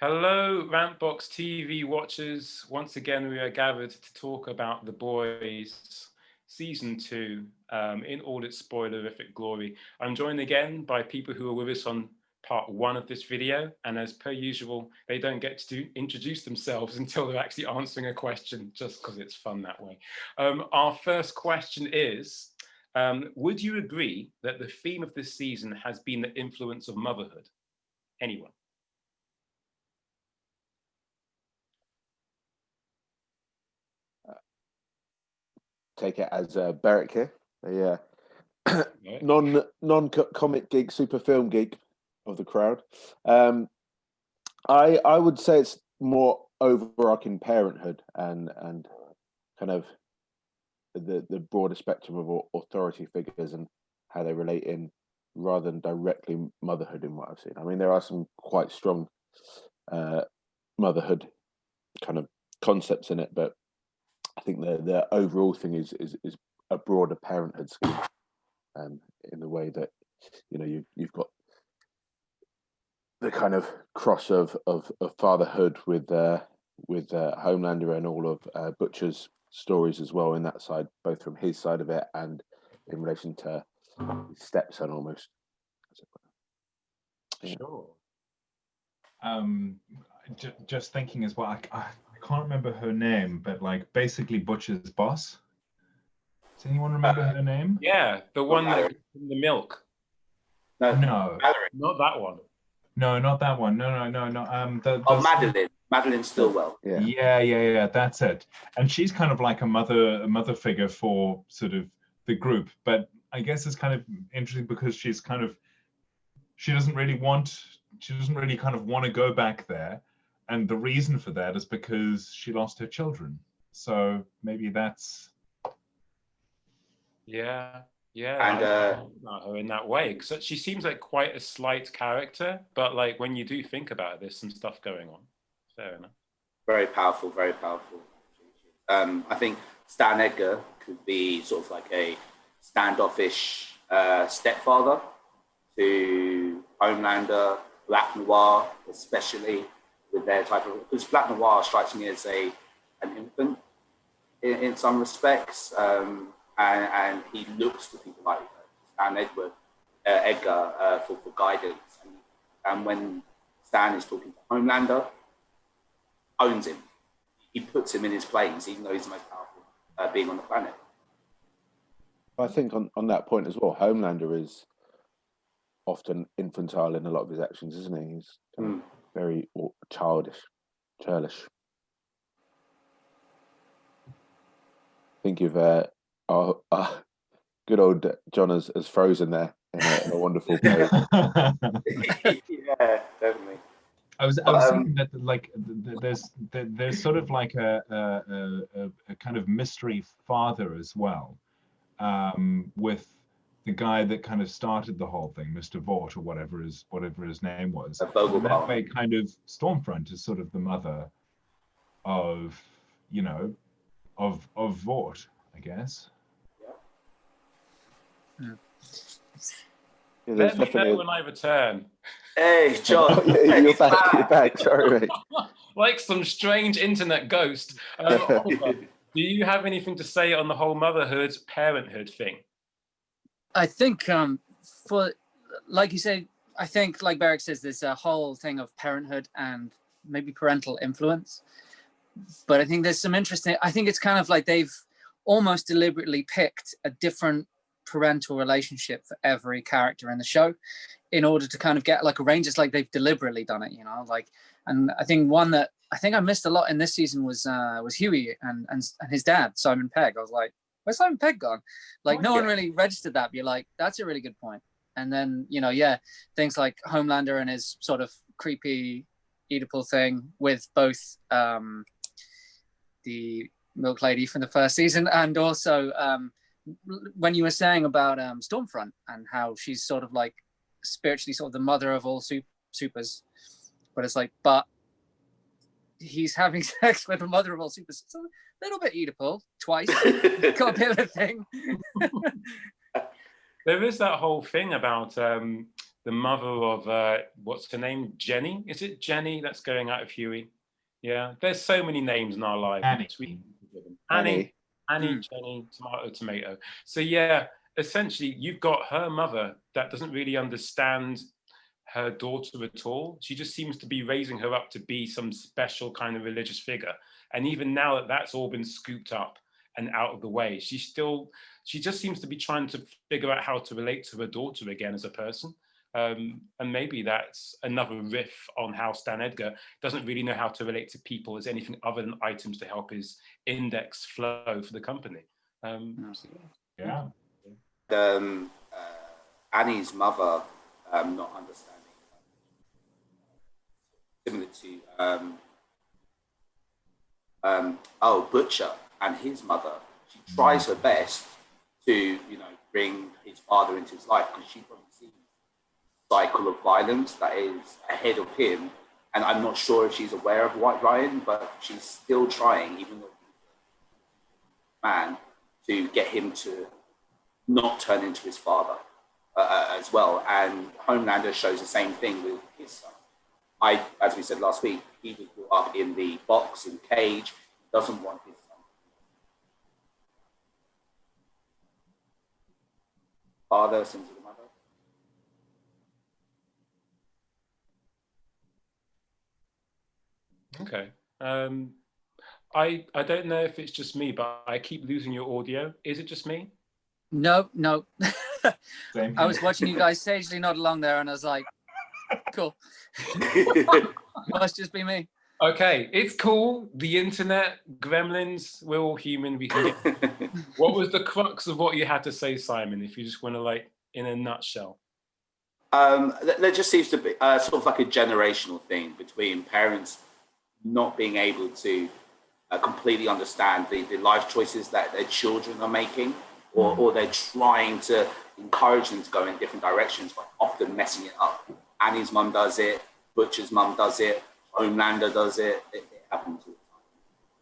Hello, Rantbox TV watchers. Once again, we are gathered to talk about The Boys Season 2 in all its spoilerific glory. I'm joined again by people who are with us on part 1 of this video, and as per usual, they don't get to introduce themselves until they're actually answering a question, just because it's fun that way. Our first question is, would you agree that the theme of this season has been the influence of motherhood? Anyone? Take it as Berek here, a non-comic geek, super film geek of the crowd. I would say it's more overarching parenthood and kind of the broader spectrum of authority figures and how they relate in, rather than directly motherhood in what I've seen. I mean, there are some quite strong motherhood kind of concepts in it, but I think the overall thing is a broader parenthood scheme, in the way that, you know, you've got the kind of cross of fatherhood with Homelander and all of Butcher's stories as well in that side, both from his side of it and in relation to his stepson almost. Yeah. Sure. Just thinking as well, I can't remember her name, but like basically Butcher's boss. Does anyone remember her name? Yeah, the one that gives him the milk. No, not that one. No, not that one. No. Madeline Stillwell. Yeah. That's it. And she's kind of like a mother figure for sort of the group. But I guess it's kind of interesting because she doesn't really kind of want to go back there. And the reason for that is because she lost her children. So maybe that's... Yeah. And her in that way, because she seems like quite a slight character, but like when you do think about it, there's some stuff going on. Fair enough. Very powerful, very powerful. I think Stan Edgar could be sort of like a standoffish stepfather to Homelander, Black Noir, especially with their type of, because Black Noir strikes me as an infant in some respects. And he looks to people like Stan Edgar for guidance. And when Stan is talking to Homelander, owns him. He puts him in his place, even though he's the most powerful being on the planet. I think on that point as well, Homelander is often infantile in a lot of his actions, isn't he? He's kind of very childish. Think of good old John as Frozen there in a wonderful way. Yeah, definitely. I was thinking that like there's sort of like a kind of mystery father as well, with the guy that kind of started the whole thing, Mr. Vought or whatever his name was. And that way, kind of Stormfront is sort of the mother of, you know, of Vought, I guess. Yeah, let me know when I return. Hey, John. You're back. Sorry, mate. Like some strange internet ghost. Oliver, do you have anything to say on the whole motherhood, parenthood thing? I think, like you said, I think, like Berek says, there's a whole thing of parenthood and maybe parental influence. But I think there's some interesting, I think it's kind of like they've almost deliberately picked a different parental relationship for every character in the show in order to kind of get like a range. It's like they've deliberately done it, you know, like, and I think one that I think I missed a lot in this season was Huey and his dad, Simon Pegg. I was like, where's Simon Pegg gone? Like, no one really registered that, but you're like, that's a really good point. And then, you know, yeah, things like Homelander and his sort of creepy Oedipal thing with both the milk lady from the first season and also when you were saying about Stormfront and how she's sort of like spiritually sort of the mother of all supers, but it's like, but he's having sex with the mother of all supers. It's a little bit Oedipal twice. Got a bit of a thing. There is that whole thing about the mother of what's her name? Jenny? Is it Jenny that's going out of Huey? Yeah, there's so many names in our lives. Annie, Jenny, tomato, tomato. So yeah, essentially you've got her mother that doesn't really understand her daughter at all. She just seems to be raising her up to be some special kind of religious figure. And even now that that's all been scooped up and out of the way, she just seems to be trying to figure out how to relate to her daughter again as a person. And maybe that's another riff on how Stan Edgar doesn't really know how to relate to people as anything other than items to help his index flow for the company. Yeah. Annie's mother not understanding, similar to Butcher and his mother. She tries her best to, bring his father into his life because she probably sees the cycle of violence that is ahead of him. And I'm not sure if she's aware of White Ryan, but she's still trying, even though he's a man, to get him to not turn into his father as well. And Homelander shows the same thing with his son. As we said last week, he was brought up in the box, in the cage. He doesn't want his son. Father sins to the mother. Okay. I don't know if it's just me, but I keep losing your audio. Is it just me? No. I was watching you guys sagely nod along there, and I was like, cool. Must just be me. Okay, it's cool. The internet, gremlins, we're all human. We can get... What was the crux of what you had to say, Simon, if you just want to, in a nutshell? There just seems to be sort of like a generational thing between parents not being able to completely understand the life choices that their children are making, or they're trying to encourage them to go in different directions, but often messing it up. Annie's mum does it, Butcher's mum does it, Homelander does it. It happens all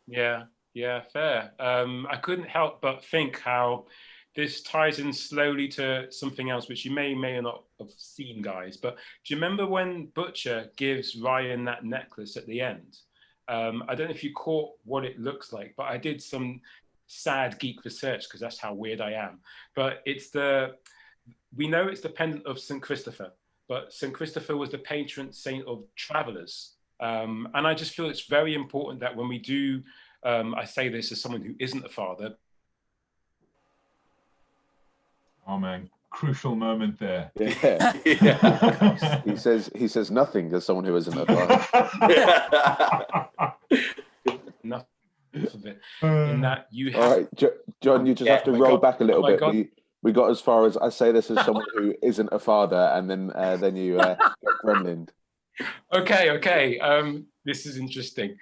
the time. Yeah, fair. I couldn't help but think how this ties in slowly to something else, which you may not have seen, guys. But do you remember when Butcher gives Ryan that necklace at the end? I don't know if you caught what it looks like, but I did some sad geek research because that's how weird I am. But we know it's the pendant of St. Christopher, but St. Christopher was the patron saint of travelers. And I just feel it's very important that when we do, I say this as someone who isn't a father. Oh man, crucial moment there. Yeah. He says nothing as someone who isn't a father. Enough of it. In that you have... All right, John, you just have to roll back a little bit. We got as far as I say this as someone who isn't a father, and then you get gremlined. Okay. This is interesting.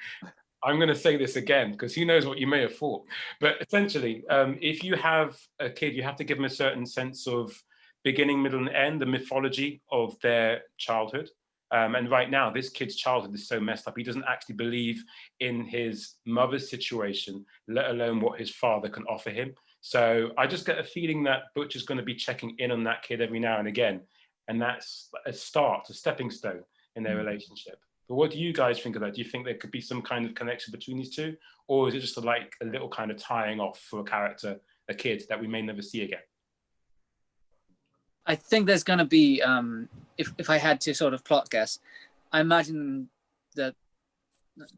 I'm going to say this again because who knows what you may have thought. But essentially, if you have a kid, you have to give them a certain sense of beginning, middle, and end, the mythology of their childhood. And right now, this kid's childhood is so messed up. He doesn't actually believe in his mother's situation, let alone what his father can offer him. So I just get a feeling that Butcher's going to be checking in on that kid every now and again. And that's a stepping stone in their relationship. But what do you guys think of that? Do you think there could be some kind of connection between these two? Or is it just a little kind of tying off for a character, a kid that we may never see again? I think there's going to be, if I had to sort of plot guess, I imagine that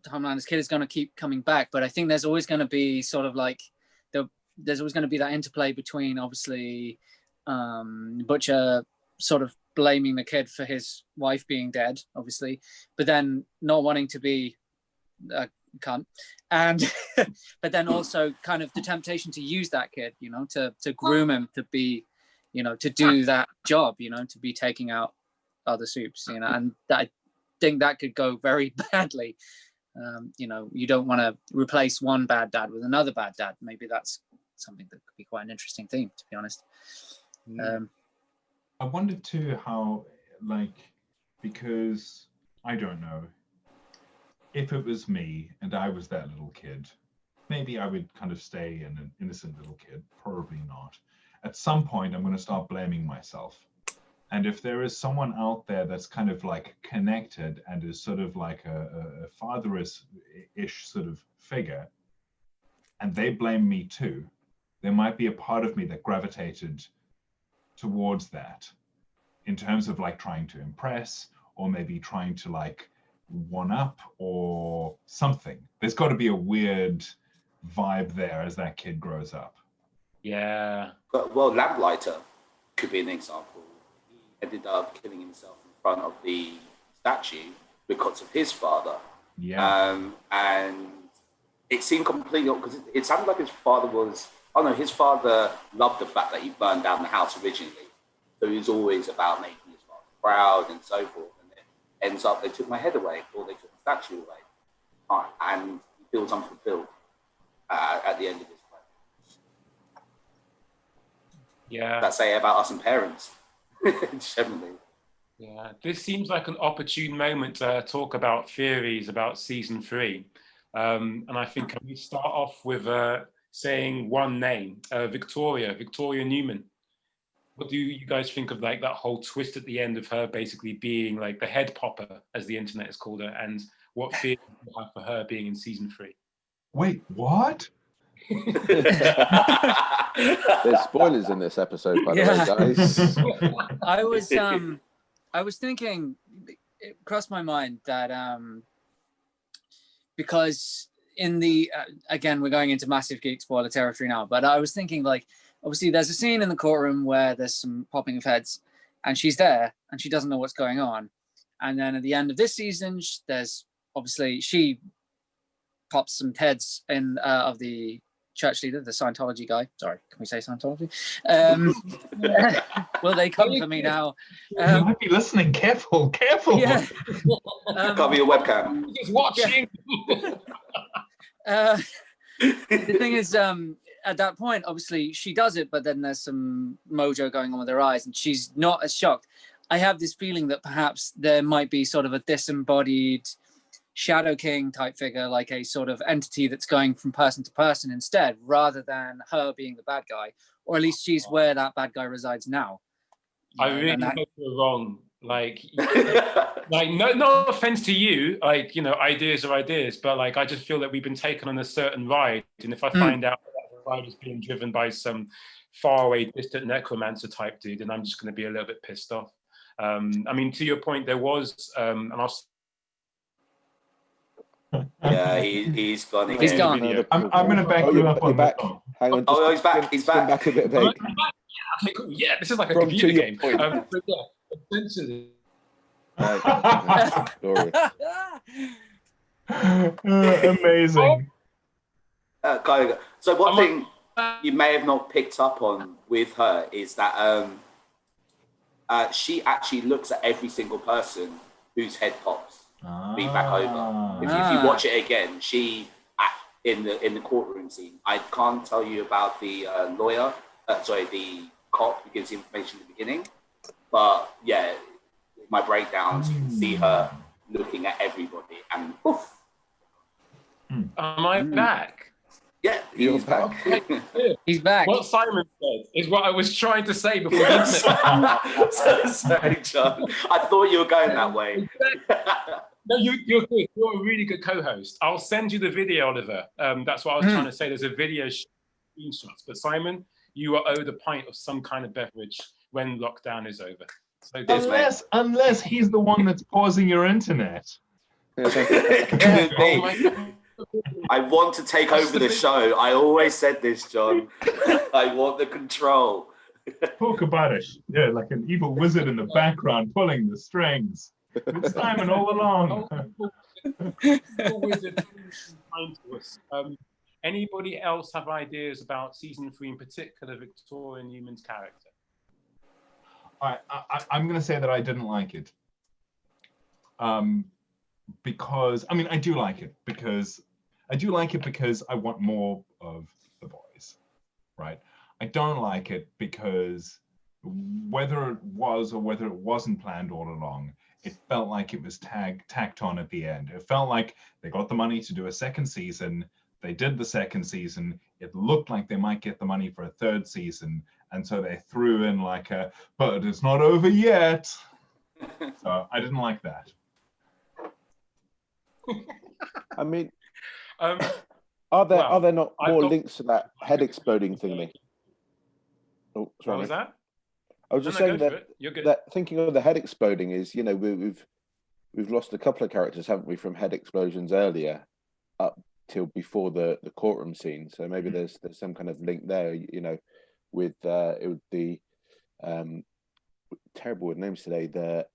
Homelander's kid is going to keep coming back, but I think there's always going to be sort of there's always going to be that interplay between obviously Butcher sort of blaming the kid for his wife being dead, obviously, but then not wanting to be a cunt, and but then also kind of the temptation to use that kid, to groom him to be, to do that job, to be taking out other soups, and I think that could go very badly. You don't want to replace one bad dad with another bad dad. Maybe that's something that could be quite an interesting theme, to be honest. I wondered too how, because I don't know, if it was me and I was that little kid, maybe I would kind of stay an innocent little kid, probably not. At some point, I'm going to start blaming myself. And if there is someone out there that's kind of like connected and is sort of like a father-ish sort of figure, and they blame me too, there might be a part of me that gravitated towards that in terms of like trying to impress, or maybe trying to like one up or something. There's got to be a weird vibe there as that kid grows up. Yeah. But, well, Lamplighter could be an example. He ended up killing himself in front of the statue because of his father. Yeah. And it seemed completely, because it sounded like his father was, oh no, his father loved the fact that he burned down the house originally. So he was always about making his father proud and so forth. And it ends up, they took my head away, or they took the statue away. And he feels unfulfilled at the end of his life. Yeah. That's say about us and parents, generally. Yeah, this seems like an opportune moment to talk about theories about season 3. And I think we start off with saying one name, Victoria Neuman. What do you guys think of like that whole twist at the end of her basically being like the head popper, as the internet has called her, and what feelings you have for her being in season 3? Wait, what? There's spoilers in this episode, by the way, guys. I was thinking, it crossed my mind that because in the again, we're going into massive geek spoiler territory now, but I was thinking, like, obviously there's a scene in the courtroom where there's some popping of heads, and she's there and she doesn't know what's going on, and then at the end of this season, there's obviously she pops some heads in of the church leader, the Scientology guy. Sorry, can we say Scientology? Will they come for me now? You might be listening. Careful. Yeah. Cover your webcam. He's watching. The thing is, at that point, obviously she does it, but then there's some mojo going on with her eyes, and she's not as shocked. I have this feeling that perhaps there might be sort of a disembodied Shadow King type figure, like a sort of entity that's going from person to person instead, rather than her being the bad guy, or at least she's where that bad guy resides now. I really hope you're wrong. Like, no offense to you, like, you know, ideas are ideas, but like, I just feel that we've been taken on a certain ride, and if I find out that ride is being driven by some faraway, distant necromancer type dude, then I'm just going to be a little bit pissed off. I mean, to your point, there was, and I'll. Yeah, he's gone again. He's gone. I'm going to back you up on back. that. Hang on. Oh, he's back. He's back. Back a bit, Berek. Okay, cool. Yeah, this is like a From computer to your game. point. But yeah, essentially. Glory. Amazing. So one thing you may have not picked up on with her is that she actually looks at every single person whose head pops. Beat back over. If you watch it again, she in the courtroom scene. I can't tell you about the lawyer, the cop who gives the information at the beginning, but yeah, my breakdowns, you can see her looking at everybody, and poof. Am I back? Yeah, he's back. He's back. What Simon said is what I was trying to say before the internet. Sorry, John. I thought you were going that way. No, you're good. You're a really good co-host. I'll send you the video, Oliver. That's what I was trying to say. There's a video screenshots. But Simon, you are owed a pint of some kind of beverage when lockdown is over. So Unless he's the one that's pausing your internet. I want to take over the show. I always said this, John. I want the control. Talk about it. Yeah, like an evil wizard in the background pulling the strings. It's Simon all along. Anybody else have ideas about season 3, in particular, Victoria Newman's character? I'm going to say that I didn't like it. Because, I mean, I do like it because I want more of the boys, right? I don't like it because whether it was or whether it wasn't planned all along, it felt like it was tacked on at the end. It felt like they got the money to do a second season. They did the second season. It looked like they might get the money for a third season. And so they threw in like a, but it's not over yet. So I didn't like that. I mean, well, are there not more got links to that head exploding thingy? Oh, sorry. What was that? I was just saying that thinking of the head exploding is, you know, we've lost a couple of characters, haven't we, from head explosions earlier up till before the courtroom scene. So maybe there's some kind of link there, you know, with it would be terrible with names today, the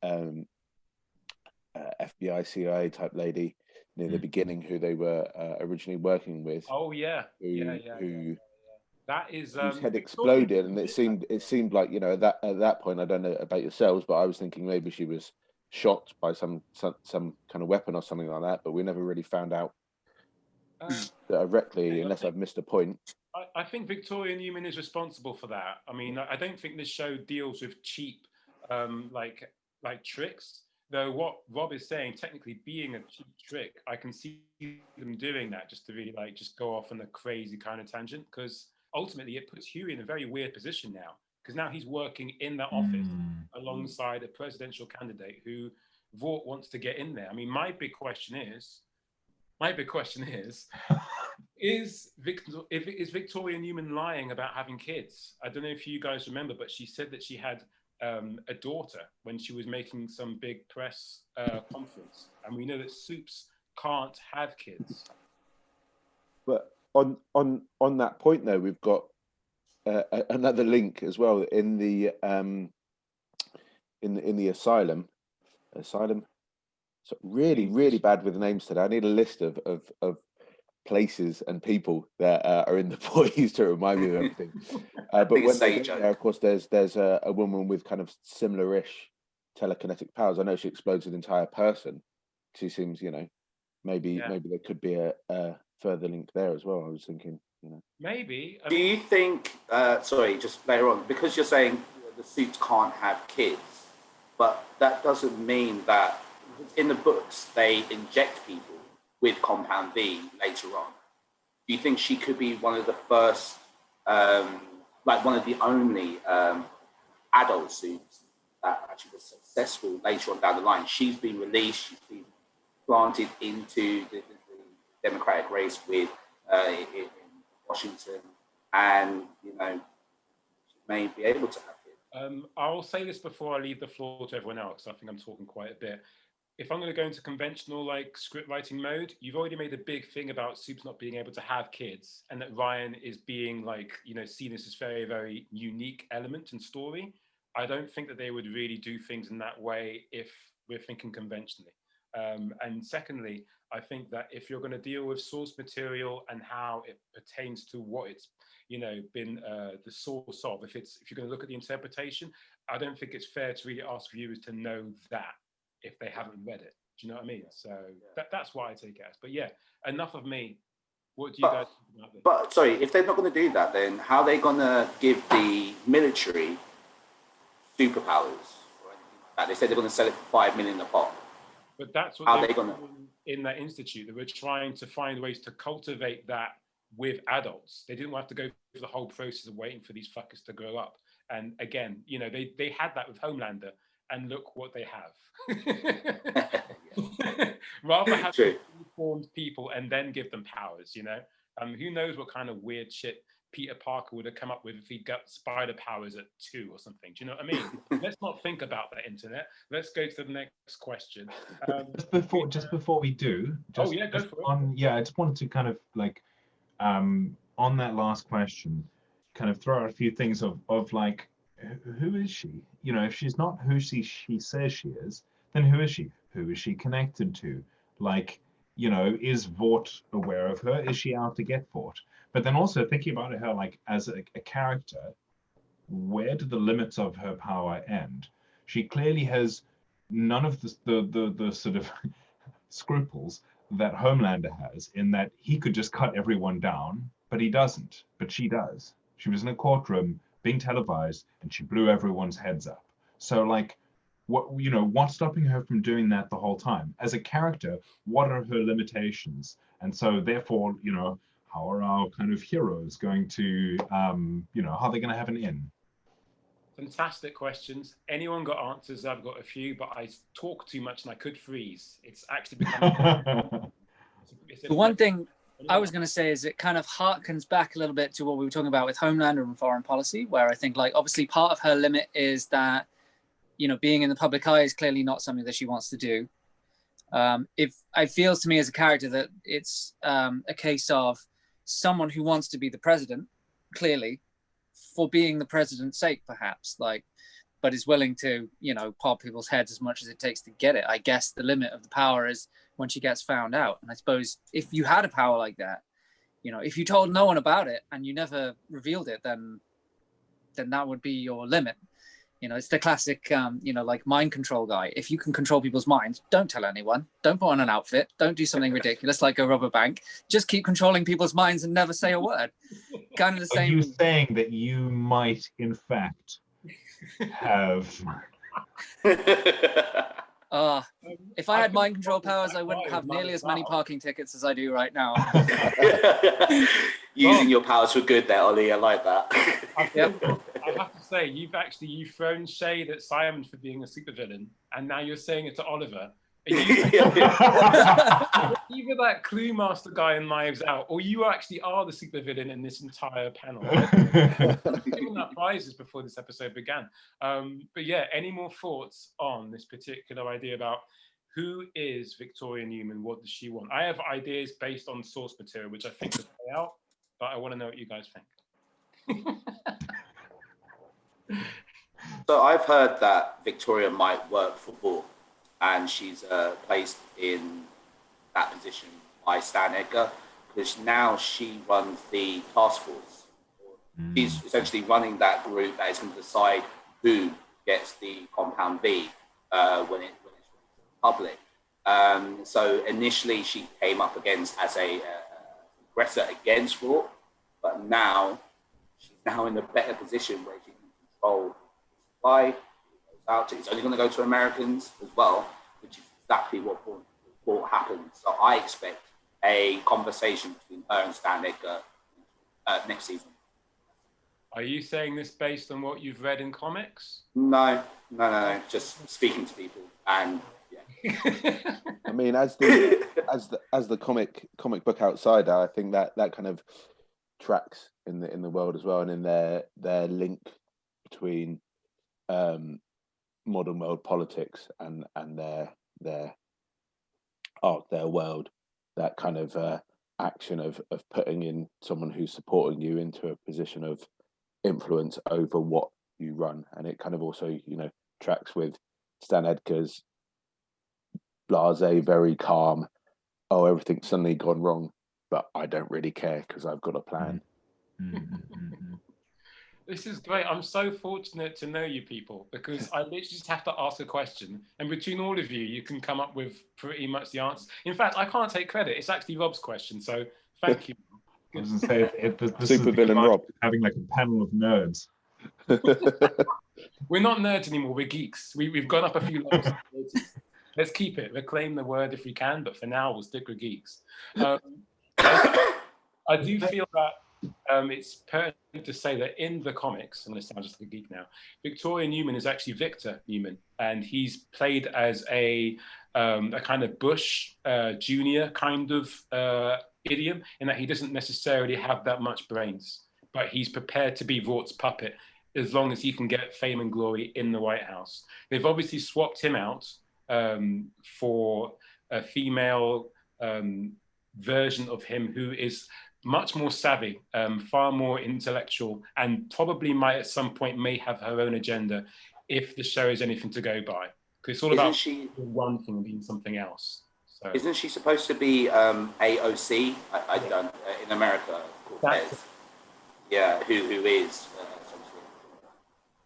FBI CIA type lady near the beginning who they were originally working with. Oh yeah, who that is whose head exploded, and it seemed like, you know, at that point, I don't know about yourselves, but I was thinking maybe she was shot by some kind of weapon or something like that, but we never really found out directly, unless I've missed a point. I think Victoria Neuman is responsible for that. I mean, I don't think this show deals with cheap like tricks. Though what Rob is saying, technically being a cheap trick, I can see them doing that just to really like just go off on a crazy kind of tangent, because ultimately it puts Huey in a very weird position now, because now he's working in that office alongside a presidential candidate who Vought wants to get in there. I mean, my big question is, is Victoria Neuman lying about having kids? I don't know if you guys remember, but she said that she had a daughter when she was making some big press conference, and we know that Soups can't have kids. But on that point though, we've got another link as well in the asylum. So really bad with the names today. I need a list of places and people that are in the boys to remind me of everything. But when they get there, of course, there's a woman with kind of similar-ish telekinetic powers. I know she explodes an entire person. She seems, you know, maybe there could be a further link there as well. I was thinking, you know, maybe. Do you think? Sorry, just later on, because you're saying the Suits can't have kids, but that doesn't mean that in the books they inject people with compound V later on. Do you think she could be one of the first, like one of the only adult Suits that actually was successful later on down the line? She's been released, she's been planted into the Democratic race with in Washington, and, you know, she may be able to have it. I'll say this before I leave the floor to everyone else. I think I'm talking quite a bit. If I'm going to go into conventional like script writing mode, you've already made a big thing about Soups not being able to have kids, and that Ryan is being like, you know, seen as this very, very unique element and story. I don't think that they would really do things in that way if we're thinking conventionally. And secondly, I think that if you're going to deal with source material and how it pertains to what it's, you know, been the source of, if you're going to look at the interpretation, I don't think it's fair to really ask viewers to know that if they haven't read it. Do you know what I mean? So that's what I take it as. But yeah, enough of me. What do you guys think about this? But sorry, if they're not going to do that, then how are they going to give the military superpowers or anything like that? They said they're going to sell it for $5 million a pop. But that's what they're doing in that institute. They were trying to find ways to cultivate that with adults. They didn't have to go through the whole process of waiting for these fuckers to grow up. And again, you know, they had that with Homelander, and look what they have. Rather have informed people and then give them powers, you know? Who knows what kind of weird shit Peter Parker would have come up with if he got spider powers at 2 or something. Do you know what I mean? Let's not think about that, internet. Let's go to the next question. Just before we do, go for it. I just wanted to kind of like on that last question, kind of throw out a few things of like, who is she? You know, if she's not who she says she is, then who is she? Who is she connected to? Like, you know, is Vought aware of her? Is she out to get Vought? But then also thinking about her like as a character, where do the limits of her power end? She clearly has none of the sort of scruples that Homelander has, in that he could just cut everyone down, but he doesn't. But she does. She was in a courtroom being televised, and she blew everyone's heads up. So like, what's stopping her from doing that the whole time? As a character, what are her limitations? And so therefore, you know, how are our kind of heroes going to, how are they going to have an in? Fantastic questions. Anyone got answers? I've got a few, but I talk too much and I could freeze. It's actually become... The one thing I was going to say is it kind of harkens back a little bit to what we were talking about with Homeland and foreign policy, where I think, like, obviously part of her limit is that, you know, being in the public eye is clearly not something that she wants to do. If it feels to me as a character that it's a case of someone who wants to be the president, clearly, for being the president's sake, perhaps, like, but is willing to, you know, pop people's heads as much as it takes to get it. I guess the limit of the power is when she gets found out. And I suppose if you had a power like that, you know, if you told no one about it and you never revealed it, then that would be your limit. You know, it's the classic, you know, like mind control guy. If you can control people's minds, don't tell anyone. Don't put on an outfit. Don't do something ridiculous like go rob a bank. Just keep controlling people's minds and never say a word. Kind of the same. Are you saying that you might, in fact, have... If I had mind control powers, I wouldn't have nearly as many parking tickets as I do right now. Using your powers for good there, Ollie. I like that. Yep. I have to say, you've thrown shade at Simon for being a supervillain, and now you're saying it to Oliver. Either that Clue Master guy in Knives Out, or you actually are the supervillain in this entire panel. I've given out prizes before this episode began. But yeah, any more thoughts on this particular idea about who is Victoria Neuman? What does she want? I have ideas based on source material, which I think will play out, but I want to know what you guys think. So I've heard that Victoria might work for Vought, and she's placed in that position by Stan Edgar, because now she runs the task force. She's essentially running that group that is going to decide who gets the Compound V when it's public. So initially she came up against as a aggressor against Vought, but now she's now in a better position where she can control the supply. It's only going to go to Americans as well, which is exactly what thought happened. So I expect a conversation between her and Stan Edgar next season. Are you saying this based on what you've read in comics? No. Just speaking to people, and yeah. I mean, as the comic book outsider, I think that kind of tracks in the world as well, and in their link between modern world politics and their world, that kind of action of putting in someone who's supporting you into a position of influence over what you run. And it kind of also, you know, tracks with Stan Edgar's blasé, very calm, oh, everything's suddenly gone wrong, but I don't really care because I've got a plan. This is great. I'm so fortunate to know you people, because I literally just have to ask a question, and between all of you, you can come up with pretty much the answer. In fact, I can't take credit. It's actually Rob's question, so thank you. I was going to say, this Super villain Rob. Having like a panel of nerds. We're not nerds anymore. We're geeks. We've gone up a few levels. Let's keep it. Reclaim the word if we can, but for now, we'll stick with geeks. I do feel that it's pertinent to say that in the comics, I'm going to sound just like a geek now, Victoria Neuman is actually Victor Neuman, and he's played as a kind of Bush junior kind of idiom, in that he doesn't necessarily have that much brains, but he's prepared to be Vaught's puppet as long as he can get fame and glory in the White House. They've obviously swapped him out for a female version of him who is much more savvy, far more intellectual, and probably might at some point may have her own agenda if the show is anything to go by. Because it's all about one thing being something else. So. Isn't she supposed to be AOC? I don't in America. Cortez. Yeah, who is?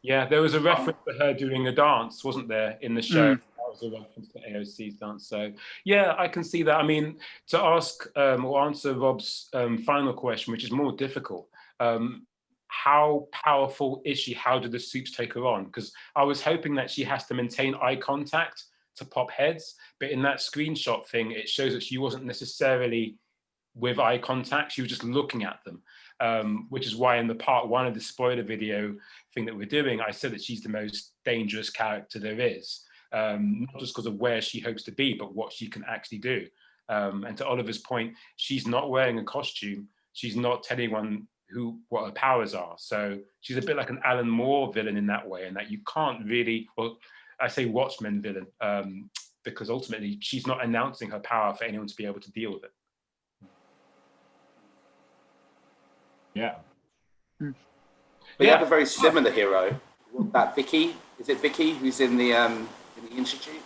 Yeah, there was a reference to her doing a dance, wasn't there, in the show? That was a reference to AOC's dance. So yeah, I can see that. I mean, to ask or answer Rob's final question, which is more difficult, how powerful is she? How do the Supes take her on? Because I was hoping that she has to maintain eye contact to pop heads, but in that screenshot thing, it shows that she wasn't necessarily with eye contact, she was just looking at them. which is why in the part 1 of the spoiler video thing that we're doing, I said that she's the most dangerous character there is, not just because of where she hopes to be, but what she can actually do. And to Oliver's point, she's not wearing a costume. She's not telling anyone what her powers are. So she's a bit like an Alan Moore villain in that way, and that you can't really, well, I say Watchmen villain, because ultimately she's not announcing her power for anyone to be able to deal with it. Yeah. But you have a very similar hero. That Vicky, is it Vicky who's in the Institute?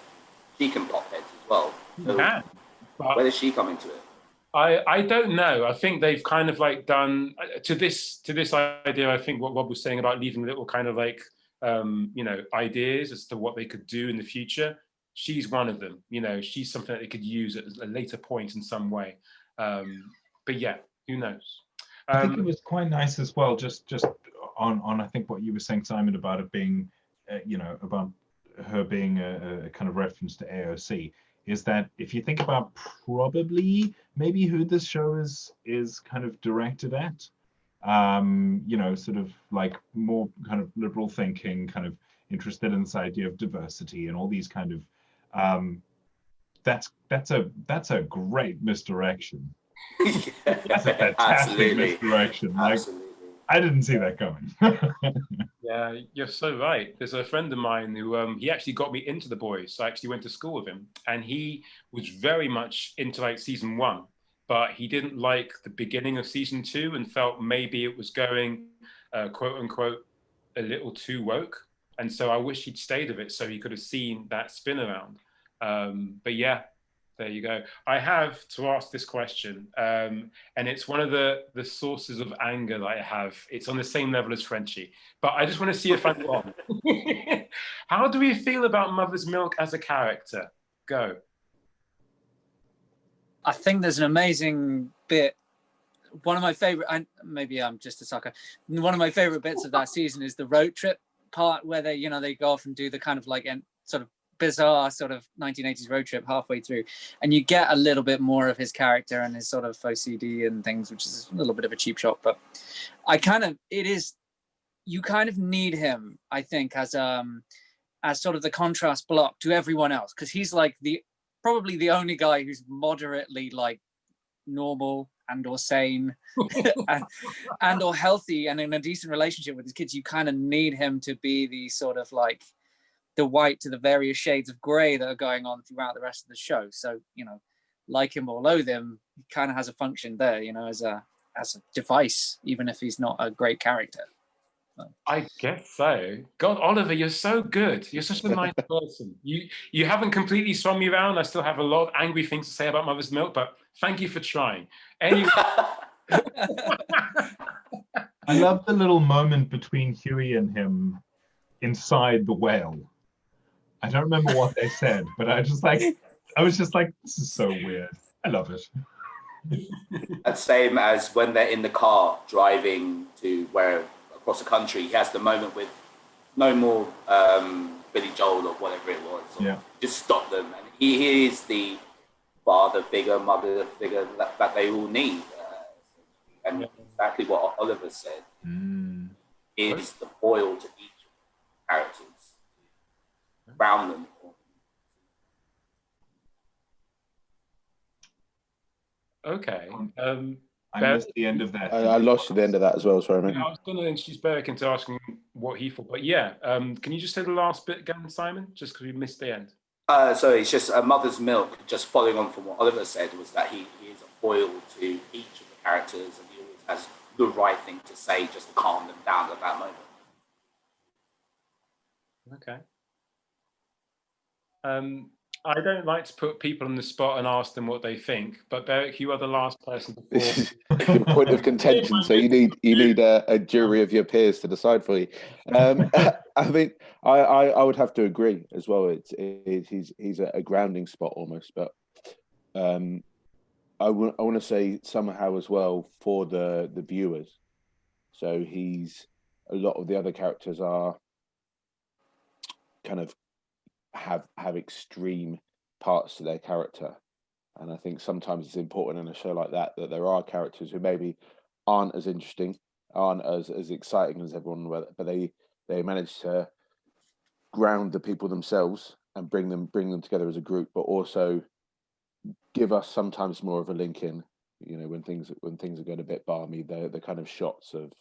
She can pop heads as well. So where does she come into it? I don't know. I think they've kind of like done to this idea. I think what Rob was saying about leaving little kind of like you know, ideas as to what they could do in the future. She's one of them. You know, she's something that they could use at a later point in some way. But yeah, who knows? I think it was quite nice as well, just on I think what you were saying, Simon, about it being, you know, about her being a kind of reference to AOC, is that if you think about probably maybe who this show is kind of directed at, you know, sort of like more kind of liberal thinking, kind of interested in this idea of diversity and all these kind of, that's a great misdirection. That's a fantastic misdirection. Like, I didn't see that coming. Yeah, you're so right. There's a friend of mine who he actually got me into The Boys. I actually went to school with him, and he was very much into like season 1, but he didn't like the beginning of season 2 and felt maybe it was going quote unquote a little too woke. And so I wish he'd stayed with it so he could have seen that spin around. But yeah, there you go. I have to ask this question, and it's one of the sources of anger that I have. It's on the same level as Frenchie, but I just want to see if I'm wrong. How do we feel about Mother's Milk as a character? Go. I think there's an amazing bit. One of my favorite, maybe I'm just a sucker. One of my favorite bits of that season is the road trip part where they, you know, they go off and do the kind of like sort of bizarre sort of 1980s road trip halfway through, and you get a little bit more of his character and his sort of OCD and things, which is a little bit of a cheap shot, but you kind of need him, I think, as sort of the contrast block to everyone else, because he's like probably the only guy who's moderately like normal and or sane and or healthy and in a decent relationship with his kids. You kind of need him to be the sort of like the white to the various shades of gray that are going on throughout the rest of the show. So, you know, like him or loathe him, he kind of has a function there, you know, as a device, even if he's not a great character. So. I guess so. God, Oliver, you're so good. You're such a nice person. You haven't completely swung me around. I still have a lot of angry things to say about Mother's Milk, but thank you for trying. Anyway. I love the little moment between Huey and him inside the whale. I don't remember what they said, but I was just like, this is so weird. I love it. That's same as when they're in the car driving to across the country. He has the moment with no more Billy Joel or whatever it was. Yeah. Just stop them. And he is the father figure, mother figure that they all need. And exactly what Oliver said is the foil to each characters. Round them. Okay. I missed the end of that. I lost the end of that as well, sorry, mate. I was going to introduce Berek into asking what he thought, but yeah, can you just say the last bit again, Simon? Just because we missed the end. So it's just Mother's Milk, just following on from what Oliver said, was that he is a foil to each of the characters, and he always has the right thing to say just to calm them down at that moment. Okay. I don't like to put people on the spot and ask them what they think, but Berek, you are the last person before. This is your point of contention, so you need a jury of your peers to decide for you. I think I would have to agree as well. He's a grounding spot almost, but I want to say somehow as well for the viewers. So a lot of the other characters are kind of have extreme parts to their character, and I think sometimes it's important in a show like that there are characters who maybe aren't as interesting, aren't as exciting as everyone, but they manage to ground the people themselves and bring them together as a group, but also give us sometimes more of a link in, you know, when things are going a bit balmy, the kind of shots of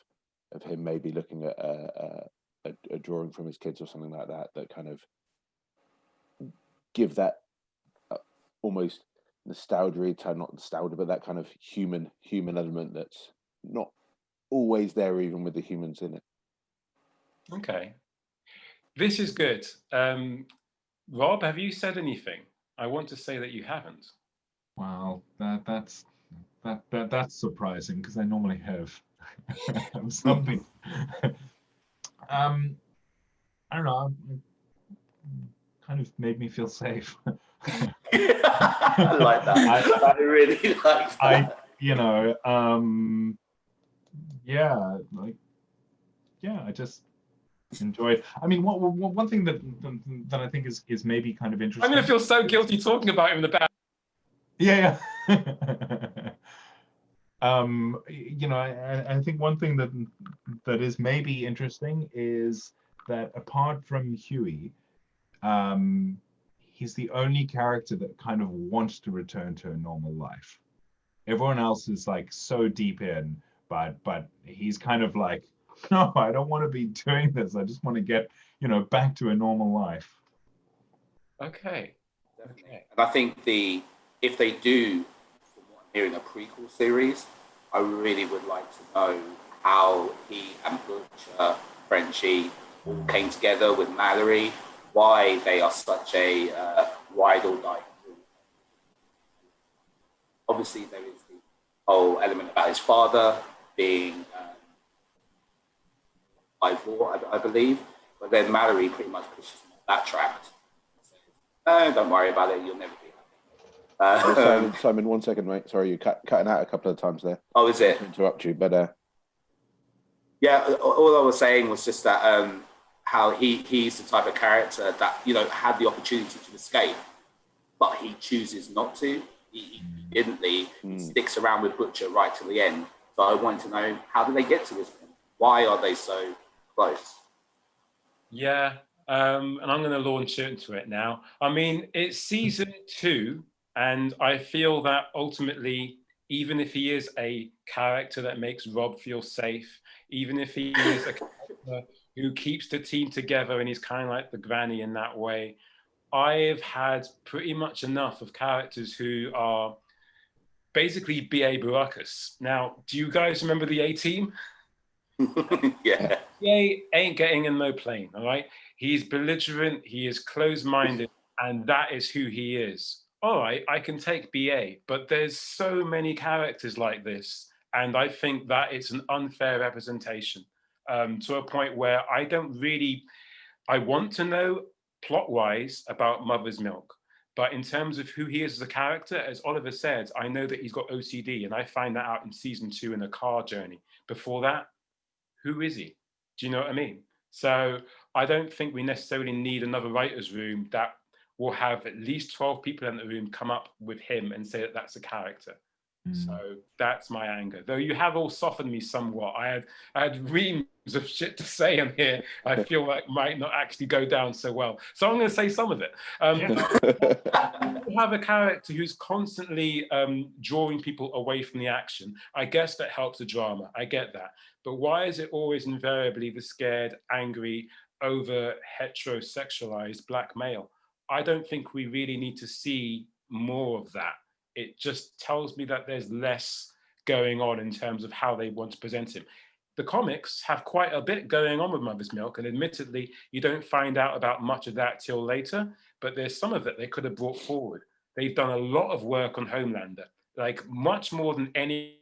him maybe looking at a drawing from his kids or something like that, that kind of give that almost nostalgia type, not nostalgia, but that kind of human element that's not always there, even with the humans in it. Okay, this is good. Rob, have you said anything? I want to say that you haven't. Wow, that's surprising, because I normally have something. I don't know. Kind of made me feel safe. I like that. I really like that. I just enjoyed. I mean, one thing that I think is maybe kind of interesting. I'm going to feel so guilty talking about him in the back. Yeah. I think one thing that is maybe interesting is that apart from Huey, he's the only character that kind of wants to return to a normal life. Everyone else is like so deep in, but he's kind of like, no, I don't want to be doing this. I just want to get, back to a normal life. Okay. And I think if they do, from what I'm hearing, a prequel series, I really would like to know how he and Butcher, Frenchie all came together with Mallory, why they are such a ride or die group. Obviously, there is the whole element about his father being I believe, but then Mallory pretty much pushes him on that track. Don't worry about it, you'll never be happy. Simon, 1 second, mate. Sorry, you're cutting out a couple of times there. Oh, is it? To interrupt you, but yeah, all I was saying was just that how he's the type of character that, had the opportunity to escape, but he chooses not to. He didn't leave. He sticks around with Butcher right to the end. So I wanted to know, how did they get to this point? Why are they so close? Yeah, and I'm going to launch into it now. I mean, it's season 2, and I feel that ultimately, even if he is a character that makes Rob feel safe, even if he is a character who keeps the team together and he's kind of like the granny in that way, I've had pretty much enough of characters who are basically B.A. Baracus. Now, do you guys remember the A-Team? Yeah. B.A. ain't getting in no plane, all right? He's belligerent, he is closed-minded, and that is who he is. All right, I can take B.A., but there's so many characters like this, and I think that it's an unfair representation to a point where I want to know plot-wise about Mother's Milk, but in terms of who he is as a character, as Oliver said, I know that he's got OCD, and I find that out in season 2 in a car journey. Before that, who is he? Do you know what I mean? So I don't think we necessarily need another writer's room that will have at least 12 people in the room come up with him and say that that's a character. So that's my anger. Though you have all softened me somewhat. I had reams of shit to say on here. I feel like might not actually go down so well. So I'm going to say some of it. You have a character who's constantly drawing people away from the action. I guess that helps the drama. I get that. But why is it always invariably the scared, angry, over heterosexualized black male? I don't think we really need to see more of that. It just tells me that there's less going on in terms of how they want to present him. The comics have quite a bit going on with Mother's Milk, and admittedly, you don't find out about much of that till later, but there's some of it they could have brought forward. They've done a lot of work on Homelander, like much more than any.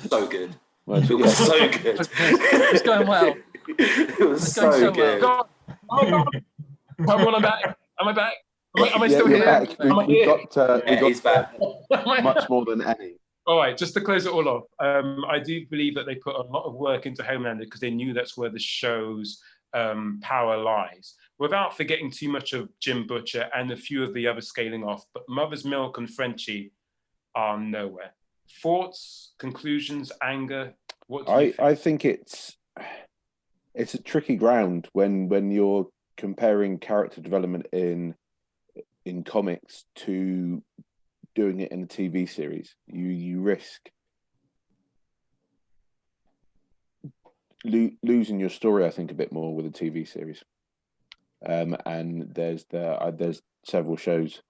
So good. It was so good. It's going well. It was so good. Well. Come on, I'm back. Am I back? Am I still here? Back. We got he's back. Much more than any. All right, just to close it all off, I do believe that they put a lot of work into Homelander because they knew that's where the show's power lies. Without forgetting too much of Jim Butcher and a few of the other scaling off, but Mother's Milk and Frenchie, are nowhere. Thoughts, conclusions, anger. What do you think? I think it's a tricky ground when you're comparing character development in comics to doing it in a TV series. You risk losing your story, I think, a bit more with a TV series. And there's several shows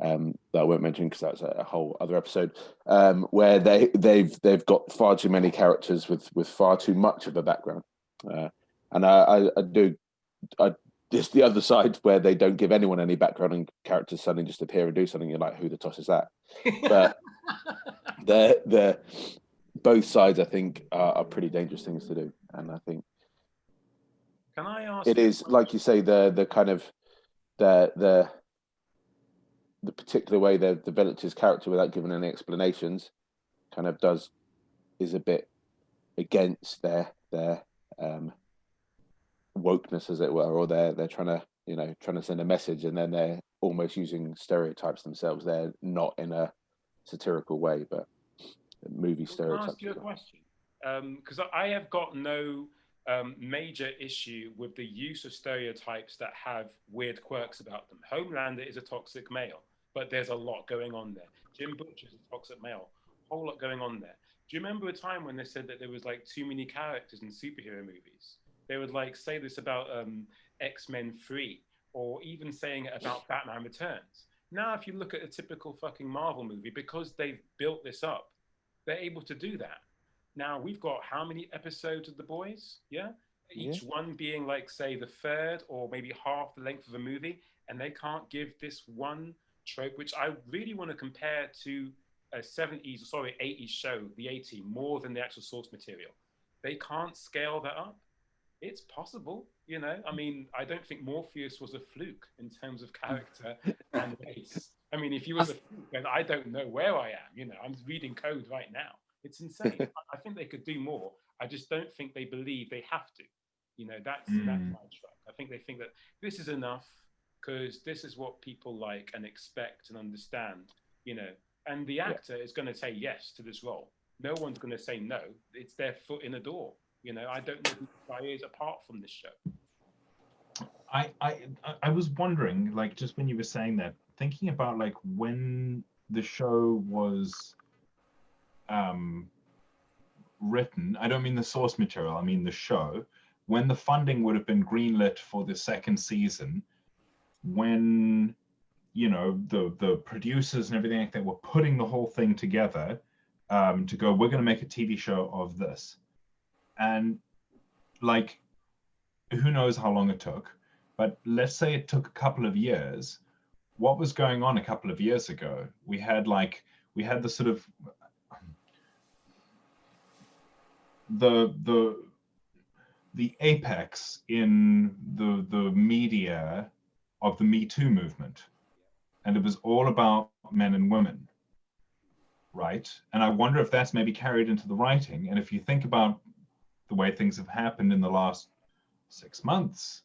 that I won't mention because that's a whole other episode, where they've got far too many characters with far too much of a background, and I there's the other side where they don't give anyone any background and characters suddenly just appear and do something. You're like, who the toss is that? But they're both sides, I think, are pretty dangerous things to do, and I think. Can I ask? It is, like you say, the kind of the particular way they've developed his character without giving any explanations, kind of is a bit against their wokeness, as it were, or they're trying to send a message, and then they're almost using stereotypes themselves. They're not in a satirical way, but movie stereotypes. Can I ask you a question? Because I have got no major issue with the use of stereotypes that have weird quirks about them. Homelander is a toxic male, but there's a lot going on there. Jim Butcher is a toxic male, a whole lot going on there. Do you remember a time when they said that there was like too many characters in superhero movies? They would like say this about X-Men 3, or even saying it about Batman Returns. Now, if you look at a typical fucking Marvel movie, because they've built this up, they're able to do that. Now, we've got how many episodes of The Boys? Yeah? Each one being like, say, the third or maybe half the length of a movie, and they can't give this one trope, which I really want to compare to a 80s show, The A-Team, more than the actual source material. They can't scale that up. It's possible, you know? I mean, I don't think Morpheus was a fluke in terms of character and race. I mean, if he was a fluke, then I don't know where I am, you know? I'm reading code right now. It's insane. I think they could do more. I just don't think they believe they have to. You know, that's my truck. I think they think that this is enough because this is what people like and expect and understand, you know? And the actor is going to say yes to this role. No one's going to say no. It's their foot in the door. You know, I don't know who the guy is apart from this show. I was wondering, like, just when you were saying that, thinking about like when the show was written. I don't mean the source material, I mean the show. When the funding would have been greenlit for the second season, when, you know, the producers and everything like that were putting the whole thing together to go, we're going to make a TV show of this. And like, who knows how long it took, but let's say it took a couple of years. What was going on a couple of years ago? We had the sort of the apex in the media of the Me Too movement, and it was all about men and women, right? And I wonder if that's maybe carried into the writing. And if you think about the way things have happened in the last 6 months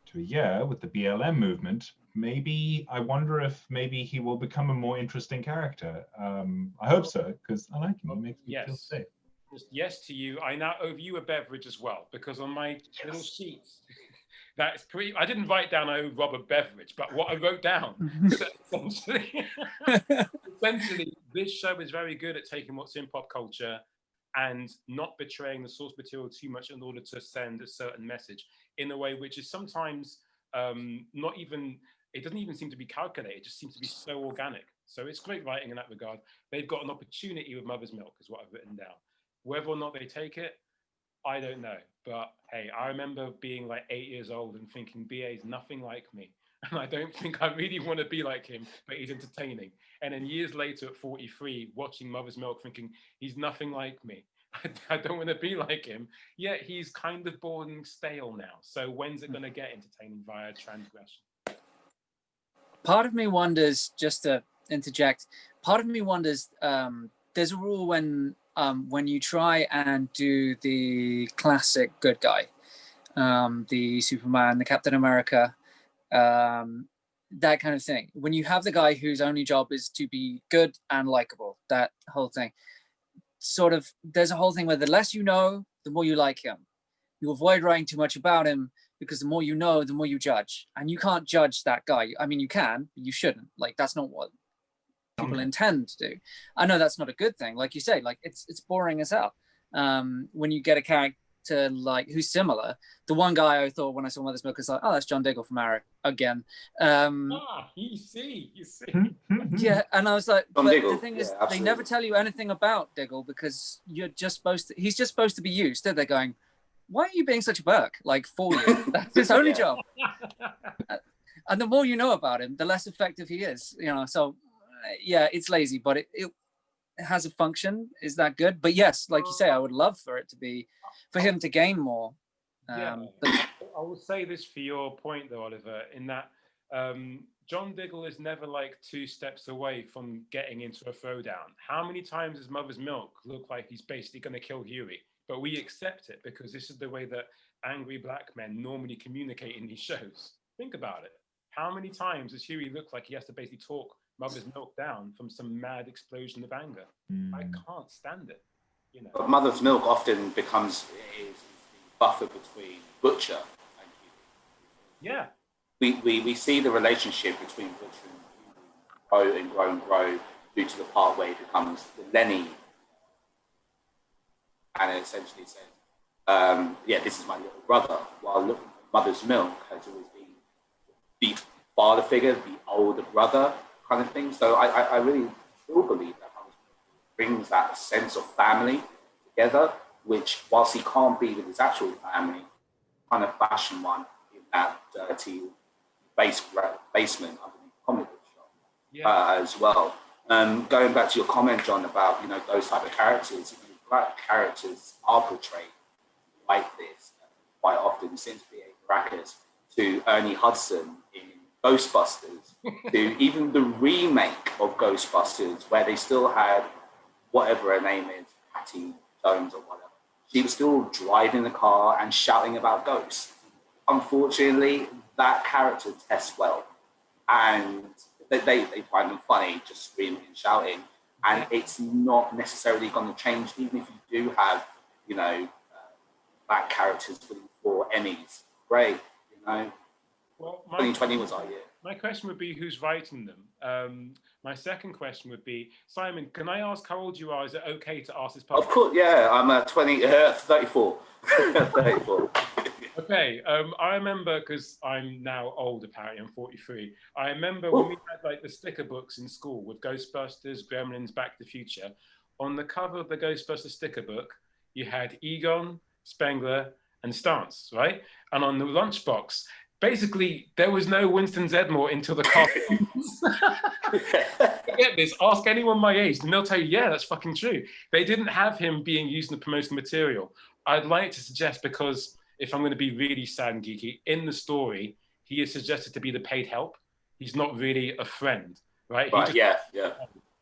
to a year with the BLM movement, maybe I wonder if maybe he will become a more interesting character. I hope so, because I like him. He makes me feel safe. Just yes to you. I now owe you a beverage as well, because on my little sheets, that's pretty. I didn't write down I owe Rob a beverage, but what I wrote down essentially, this show is very good at taking what's in pop culture and not betraying the source material too much in order to send a certain message in a way which is sometimes not even. It doesn't even seem to be calculated. It just seems to be so organic. So it's great writing in that regard. They've got an opportunity with Mother's Milk, is what I've written down. Whether or not they take it, I don't know. But hey, I remember being like 8 years old and thinking BA's nothing like me. And I don't think I really want to be like him, but he's entertaining. And then years later at 43, watching Mother's Milk thinking, he's nothing like me. I don't want to be like him. Yet he's kind of boring stale now. So when's it going to get entertaining via transgression? Part of me wonders, just to interject, part of me wonders, there's a rule when you try and do the classic good guy, the Superman, the Captain America, that kind of thing. When you have the guy whose only job is to be good and likable, that whole thing, sort of, there's a whole thing where the less you know, the more you like him. You avoid writing too much about him because the more you know, the more you judge. And you can't judge that guy. I mean, you can, but you shouldn't. Like, that's not what people intend to do. I know that's not a good thing. Like you say, like, it's boring as hell. When you get a character like who's similar. The one guy I thought when I saw Mother's Milk is like, oh, that's John Diggle from Arrow again. You see. Yeah, and I was like, John but Diggle. the thing is, Yeah, they never tell you anything about Diggle because you're just supposed to. He's just supposed to be used. They're going, why are you being such a Burke? Like for you, that's his only job. And the more you know about him, the less effective he is. You know, so yeah, it's lazy, but it has a function. Is that good? But yes, like you say, I would love for it to be, for him to gain more. Yeah, but I will say this for your point though, Oliver, in that John Diggle is never like 2 steps away from getting into a throwdown. How many times does Mother's Milk look like he's basically going to kill Huey? But we accept it because this is the way that angry black men normally communicate in these shows. Think about it. How many times does Huey look like he has to basically talk Mother's Milk down from some mad explosion of anger? I can't stand it. You know. But Mother's Milk often becomes the buffer between Butcher and Huey. Yeah. We see the relationship between Butcher and Huey grow and grow due to the part where it becomes the Lenny, and it essentially says, yeah, this is my little brother, while Mother's Milk has always been the father figure, the older brother kind of thing. So I really still believe that Mother's Milk brings that sense of family together, which whilst he can't be with his actual family, kind of fashion one in that dirty basement underneath the comic book shop as well. Going back to your comment, John, about those type of characters, black characters are portrayed like this quite often, since B.A. Baracus to Ernie Hudson in Ghostbusters, to even the remake of Ghostbusters, where they still had whatever her name is, Patty Jones or whatever. She was still driving the car and shouting about ghosts. Unfortunately, that character tests well, and they find them funny, just screaming and shouting. And it's not necessarily going to change, even if you do have, black characters winning 4 Emmys. Great, Well, 2020 was our year. My question would be, who's writing them? My second question would be, Simon, can I ask how old you are? Is it okay to ask this public? Of course, yeah. I'm 34. 34. Okay, I remember, because I'm now old, apparently, I'm 43. I remember when we had like the sticker books in school with Ghostbusters, Gremlins, Back to the Future. On the cover of the Ghostbusters sticker book, you had Egon, Spengler, and Stance, right? And on the lunchbox, basically, there was no Winston Zedmore until the cartoons. Get this, ask anyone my age, and they'll tell you, yeah, that's fucking true. They didn't have him being used in the promotional material. I'd like to suggest, because if I'm going to be really sad and geeky, in the story, he is suggested to be the paid help. He's not really a friend, right? Right, yeah.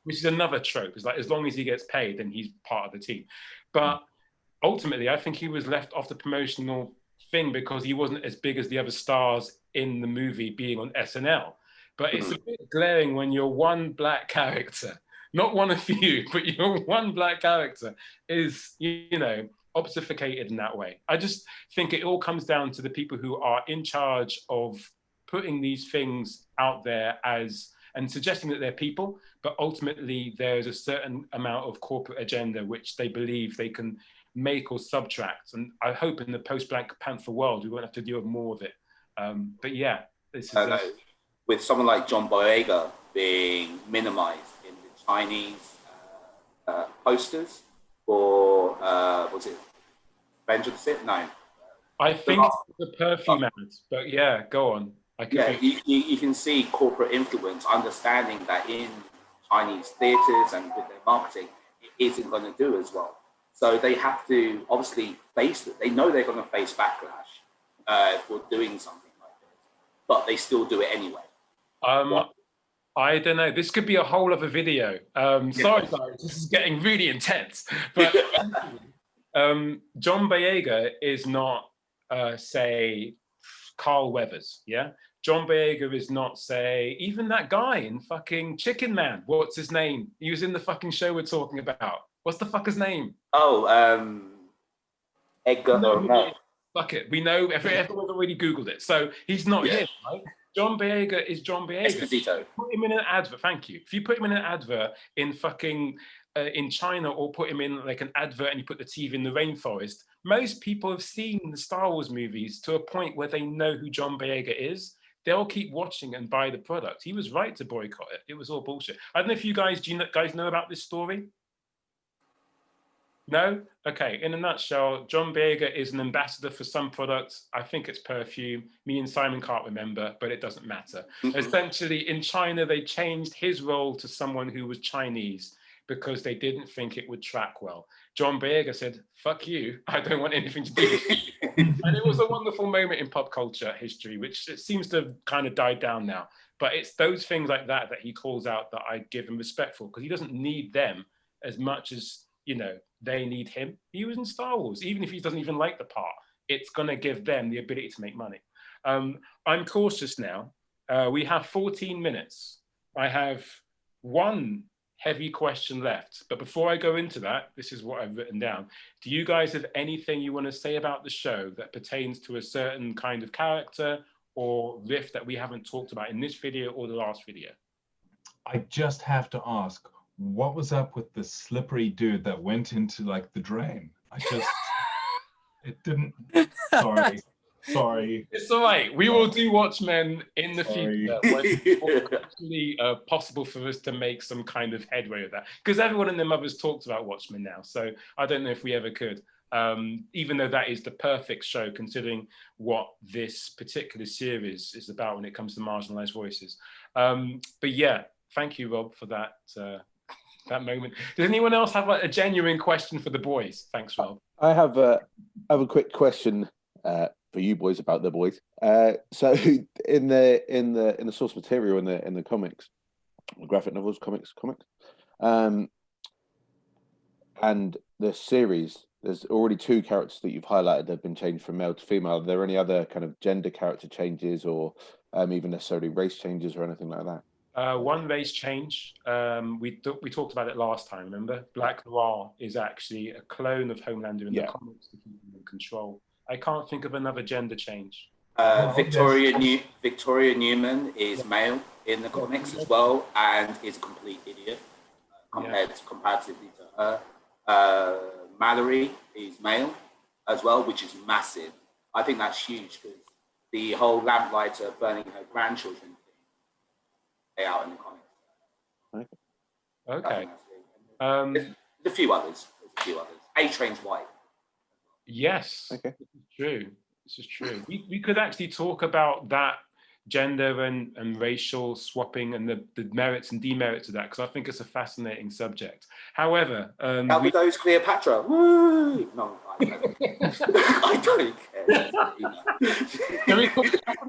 Which is another trope. It's like, as long as he gets paid, then he's part of the team. But ultimately, I think he was left off the promotional thing because he wasn't as big as the other stars in the movie being on SNL. But it's a bit glaring when you're one black character, not one of you, but you're one black character, is, obfuscated in that way. I just think it all comes down to the people who are in charge of putting these things out there and suggesting that they're people, but ultimately there's a certain amount of corporate agenda which they believe they can make or subtract. And I hope in the post-Black Panther world we won't have to deal with more of it. But yeah, this is with someone like John Boyega being minimized in the Chinese posters for was it Revenge of the Sith? No, I think the perfume ads, but yeah, go on. You can see corporate influence, understanding that in Chinese theaters and with their marketing, it isn't going to do as well. So they have to obviously face it. They know they're going to face backlash for doing something like this, but they still do it anyway. I don't know. This could be a whole other video. Sorry, guys, this is getting really intense. But John Boyega is not, say, Carl Weathers. Yeah, John Boyega is not, say, even that guy in fucking Chicken Man. What's his name? He was in the fucking show we're talking about. What's the fucker's name? Oh, Edgar. No. Fuck it. We know, everyone's already Googled it. So he's not him, right? John Boyega is John Boyega. Esposito. Put him in an advert, thank you. If you put him in an advert in fucking, in China, or put him in like an advert and you put the TV in the rainforest, most people have seen the Star Wars movies to a point where they know who John Boyega is. They'll keep watching and buy the product. He was right to boycott it. It was all bullshit. I don't know if you guys, do you guys know about this story? No? Okay, in a nutshell, John Boyega is an ambassador for some products. I think it's perfume. Me and Simon can't remember, but it doesn't matter. Essentially, in China, they changed his role to someone who was Chinese because they didn't think it would track well. John Boyega said, fuck you, I don't want anything to do with it. And it was a wonderful moment in pop culture history, which it seems to have kind of died down now. But it's those things like that that he calls out that I give him respect for, because he doesn't need them as much as, you know, they need him. He was in Star Wars. Even if he doesn't even like the part, it's going to give them the ability to make money. I'm cautious now. We have 14 minutes. I have one heavy question left. But before I go into that, this is what I've written down. Do you guys have anything you want to say about the show that pertains to a certain kind of character or riff that we haven't talked about in this video or the last video? I just have to ask, what was up with the slippery dude that went into like the drain? I just, it didn't, sorry. It's all right. We will do Watchmen in the future when it's actually possible for us to make some kind of headway with that. Because everyone and their mothers talks about Watchmen now. So I don't know if we ever could. Even though that is the perfect show, considering what this particular series is about when it comes to marginalized voices. But yeah, thank you, Rob, for that that moment. Does anyone else have a genuine question for the boys? Thanks, Rob. I have a quick question for you boys about the boys. So in the source material in the comics, graphic novels, comics, and the series, there's already 2 characters that you've highlighted that have been changed from male to female. Are there any other kind of gender character changes, or even necessarily race changes or anything like that? One race change. We talked about it last time, remember? Black Noir is actually a clone of Homelander in the comics to keep him in control. I can't think of another gender change. Victoria Neuman is male in the comics as well, and is a complete idiot comparatively to her. Mallory is male as well, which is massive. I think that's huge because the whole lamplighter burning her grandchildren thing out in the comics. Okay. There's a few others. A-Train's white. Yes, okay. This is true. We could actually talk about that gender and racial swapping and the merits and demerits of that, because I think it's a fascinating subject. However, Gal Gadot's Cleopatra. Woo! No, I don't care. That's the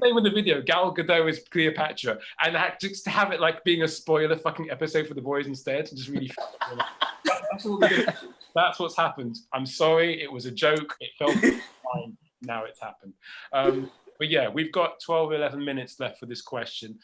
name of the video. Gal Gadot is Cleopatra, and just to have it like being a spoiler fucking episode for the boys instead, just really. That's what's happened. I'm sorry, it was a joke. It felt fine. Now it's happened. But yeah, we've got 12 or 11 minutes left for this question.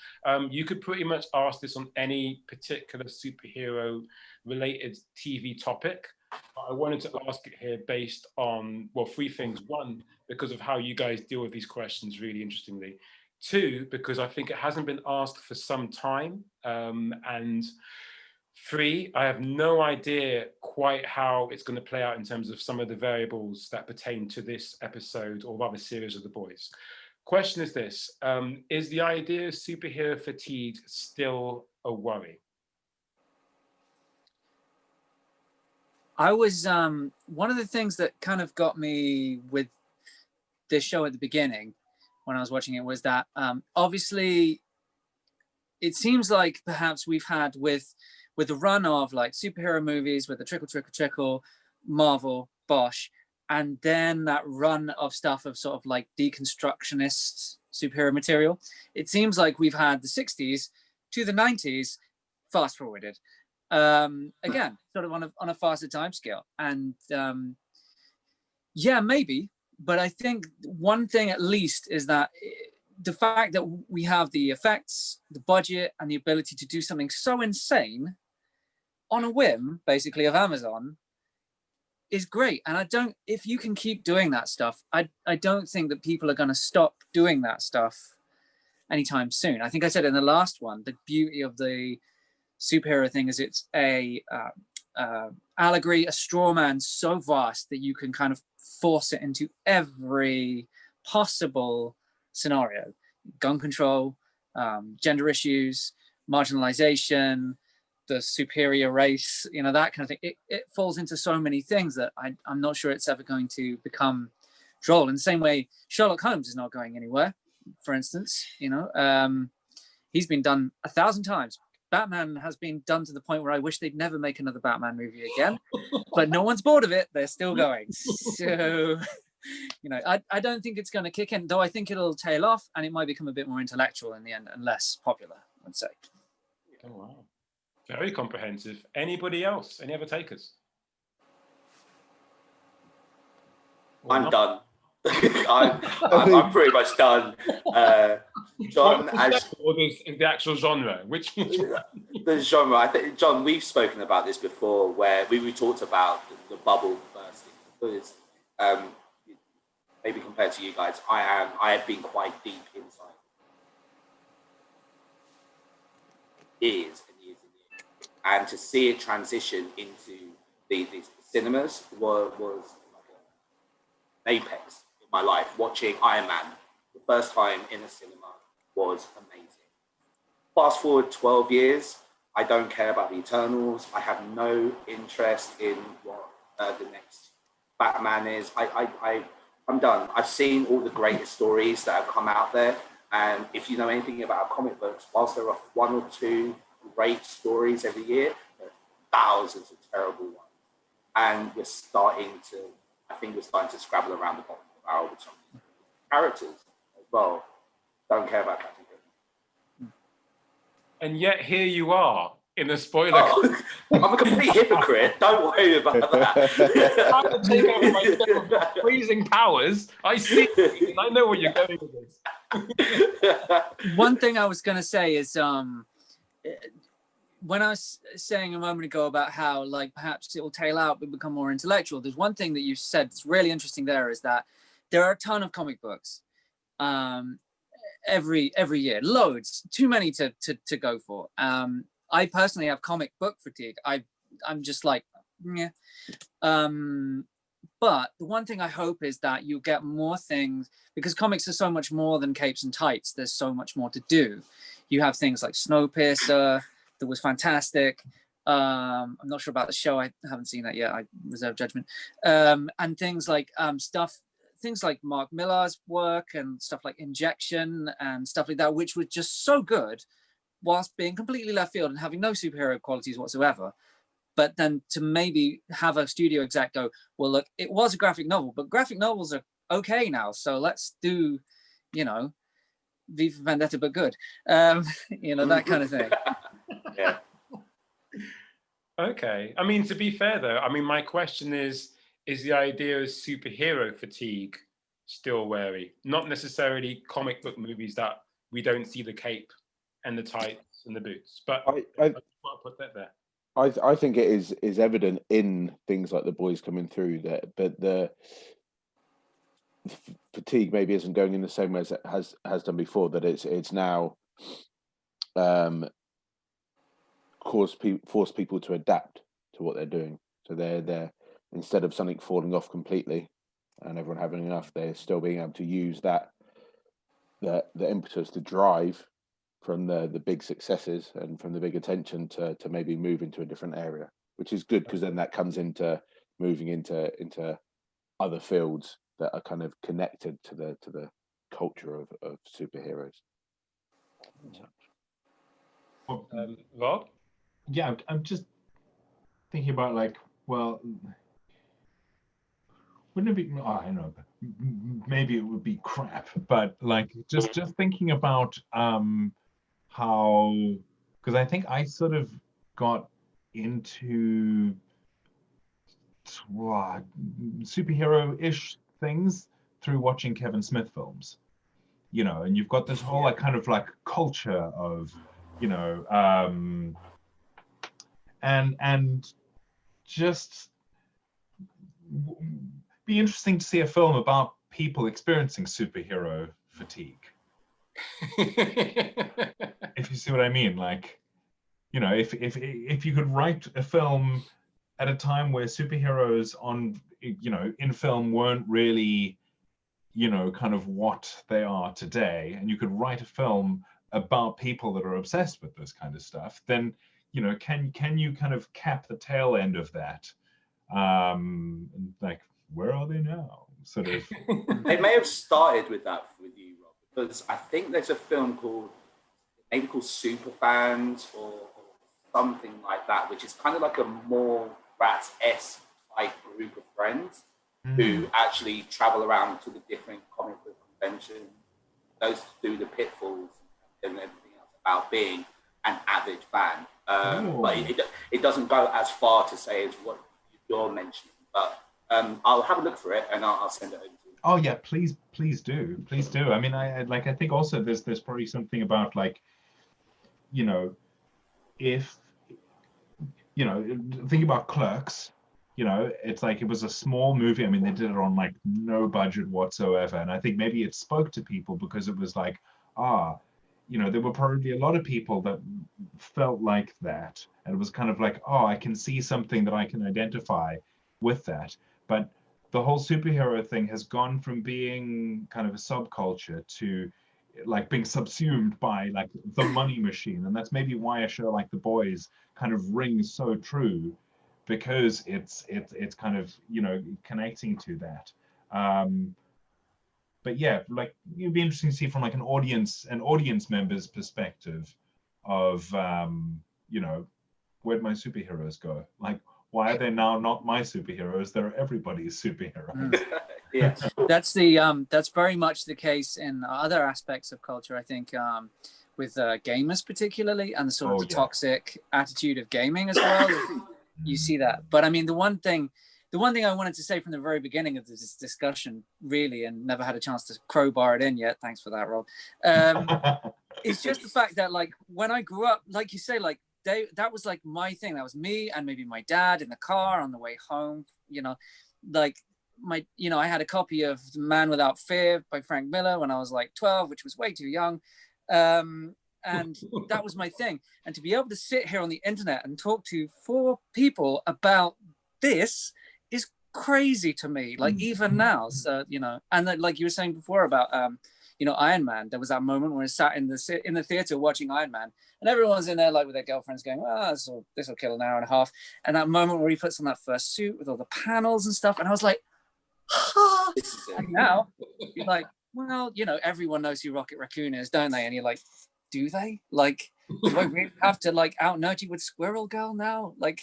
You could pretty much ask this on any particular superhero related TV topic. I wanted to ask it here based on, well, 3 things. 1, because of how you guys deal with these questions really interestingly. 2, because I think it hasn't been asked for some time. And 3, I have no idea quite how it's going to play out in terms of some of the variables that pertain to this episode, or rather series of The Boys. Question is this, is the idea of superhero fatigue still a worry? I was, one of the things that kind of got me with this show at the beginning when I was watching it was that obviously it seems like perhaps we've had with the run of like superhero movies with the trickle, Marvel, Bosch, and then that run of stuff of sort of like deconstructionist superhero material. It seems like we've had the 60s to the 90s fast forwarded. Again, sort of on a faster time scale. And yeah, maybe, but I think one thing at least is that the fact that we have the effects, the budget, and the ability to do something so insane on a whim, basically, of Amazon is great. And if you can keep doing that stuff, I don't think that people are going to stop doing that stuff anytime soon. I think I said in the last one, the beauty of the superhero thing is it's a allegory, a straw man so vast that you can kind of force it into every possible scenario: gun control, gender issues, marginalization, the superior race, you know, that kind of thing. It falls into so many things that I'm not sure it's ever going to become droll. In the same way, Sherlock Holmes is not going anywhere, for instance. You know, he's been done 1,000 times. Batman has been done to the point where I wish they'd never make another Batman movie again, but no one's bored of it. They're still going. So, you know, I don't think it's going to kick in, though I think it'll tail off and it might become a bit more intellectual in the end and less popular, I'd say. Oh, wow. Very comprehensive. Anybody else? Any other takers? I'm done. I'm pretty much done. John, or the actual genre? Which the genre? I think, John, we've spoken about this before, where we talked about the bubble bursting. Because maybe compared to you guys, I have been quite deep inside. Years and years and years, and to see it transition into the cinemas was like an apex in my life. Watching Iron Man the first time in a cinema was amazing. Fast forward 12 years, I don't care about the Eternals. I have no interest in what the next Batman is. I'm done. I've seen all the greatest stories that have come out there. And if you know anything about comic books, whilst there are 1 or 2 great stories every year, there are thousands of terrible ones. And I think we're starting to scrabble around the bottom of the barrel with some characters as well. Don't care about Captain Britain. And yet here you are in the spoiler. Oh, I'm a complete hypocrite. Don't worry about that. I'm going to take over myself with freezing powers. I see you, and I know where you're going with this. One thing I was going to say is when I was saying a moment ago about how like perhaps it will tail out but become more intellectual, there's one thing that you said that's really interesting there is that there are a ton of comic books every year, loads, too many to go for. I personally have comic book fatigue. I'm just like, yeah. But the one thing I hope is that you get more things, because comics are so much more than capes and tights. There's so much more to do. You have things like Snowpiercer that was fantastic. I'm not sure about the show. I haven't seen that yet. I reserve judgment. And things like things like Mark Millar's work and stuff like Injection and stuff like that, which was just so good whilst being completely left field and having no superhero qualities whatsoever. But then to maybe have a studio exec go, well, look, it was a graphic novel, but graphic novels are okay now. So let's do, you know, V for Vendetta, but good. You know, that kind of thing. Yeah. Okay. I mean, to be fair, though, I mean, my question is the idea of superhero fatigue still wary? Not necessarily comic book movies that we don't see the cape and the tights and the boots, but I just want to put that there. I think it is evident in things like The Boys coming through that, but the fatigue maybe isn't going in the same way as it has done before. That it's now force people to adapt to what they're doing. So they're instead of something falling off completely and everyone having enough, they're still being able to use the impetus to drive from the big successes and from the big attention to maybe move into a different area, which is good because then that comes into moving into other fields that are kind of connected to the culture of superheroes. Rob? Yeah, I'm just thinking about like, well, wouldn't it be? Oh, I don't know. Maybe it would be crap, but like just thinking about how, because I think I sort of got into superhero-ish things through watching Kevin Smith films. you know, and you've got this whole like kind of like culture of, you know, and just be interesting to see a film about people experiencing superhero fatigue. If you see what I mean, like, you know, if you could write a film at a time where superheroes on, you know, in film weren't really, you know, kind of what they are today, and you could write a film about people that are obsessed with this kind of stuff, then, you know, can you kind of cap the tail end of that? Like, where are they now? Sort of. They may have started with that with you, Rob, because I think there's a film called Superfans or something like that, which is kind of like a more Rats-esque type group of friends who actually travel around to the different comic book conventions, goes through the pitfalls and everything else about being an avid fan. But it doesn't go as far to say as what you're mentioning. But I'll have a look for it and I'll send it over to you. Oh yeah, please do. I mean, I think also there's probably something about, like, you know, if, you know, think about Clerks, you know, it's like, it was a small movie. I mean, they did it on like no budget whatsoever. And I think maybe it spoke to people because it was like, you know, there were probably a lot of people that felt like that. And it was kind of like, oh, I can see something that I can identify with that. But the whole superhero thing has gone from being kind of a subculture to like being subsumed by like the money machine. And that's maybe why a show like The Boys kind of rings so true, because it's kind of, you know, connecting to that. But yeah, like, it'd be interesting to see from like an audience member's perspective of, you know, where'd my superheroes go? Like, why are they now not my superheroes? They're everybody's superheroes. Yeah. That's very much the case in other aspects of culture, I think, with gamers particularly, and the sort of toxic attitude of gaming as well. You see that. But I mean, the one thing I wanted to say from the very beginning of this discussion, really, and never had a chance to crowbar it in yet, thanks for that, Rob, is just the fact that, like, when I grew up, like you say, like, that was like my thing. That was me and maybe my dad in the car on the way home, you know, like I had a copy of The Man Without Fear by Frank Miller when I was like 12, which was way too young. And that was my thing. And to be able to sit here on the internet and talk to 4 people about this is crazy to me, like, even now. So, you know, and then, like you were saying before about, you know, Iron Man, there was that moment when I sat in the theater watching Iron Man, and everyone's in there like with their girlfriends going, well, this will kill an hour and a half. And that moment where he puts on that first suit with all the panels and stuff, and I was like, oh. And now you're like, well, you know, everyone knows who Rocket Raccoon is, don't they? And you're like, do they? Like, do I really have to like out nerd you with Squirrel Girl now? Like,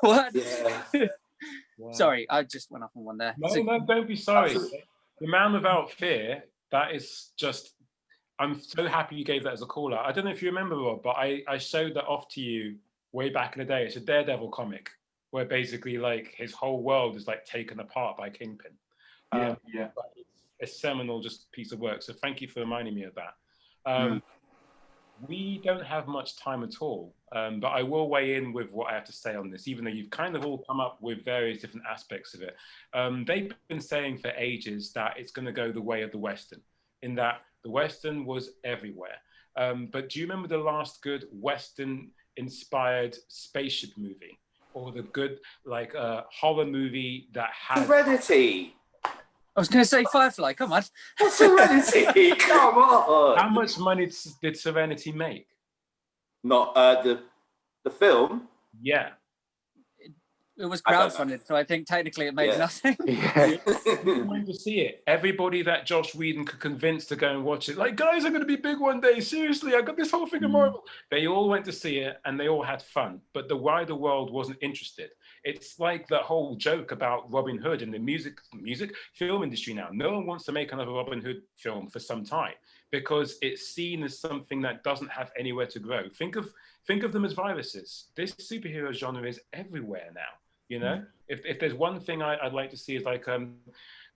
what? Yeah. Wow. Sorry, I just went off on one there. No, don't be sorry. The Man Without Fear, that is just, I'm so happy you gave that as a call out. I don't know if you remember, Rob, but I showed that off to you way back in the day. It's a Daredevil comic where basically like his whole world is like taken apart by Kingpin. Yeah. It's a seminal just piece of work. So thank you for reminding me of that. We don't have much time at all, but I will weigh in with what I have to say on this, even though you've kind of all come up with various different aspects of it. They've been saying for ages that it's going to go the way of the Western, in that the Western was everywhere. But do you remember the last good Western-inspired spaceship movie? Or the good, like, horror movie that had... Serenity! I was going to say Firefly, come on. Serenity, come on! How much money did Serenity make? Not the film? Yeah. It was crowdfunded, so I think technically it made nothing. Yeah. I wanted to see it. Everybody that Josh Whedon could convince to go and watch it, like, guys, I'm going to be big one day. Seriously, I got this whole thing of Marvel. They all went to see it and they all had fun, but the wider world wasn't interested. It's like that whole joke about Robin Hood in the music film industry now. No one wants to make another Robin Hood film for some time because it's seen as something that doesn't have anywhere to grow. Think of them as viruses. This superhero genre is everywhere now. You know, if there's one thing I'd like to see is like,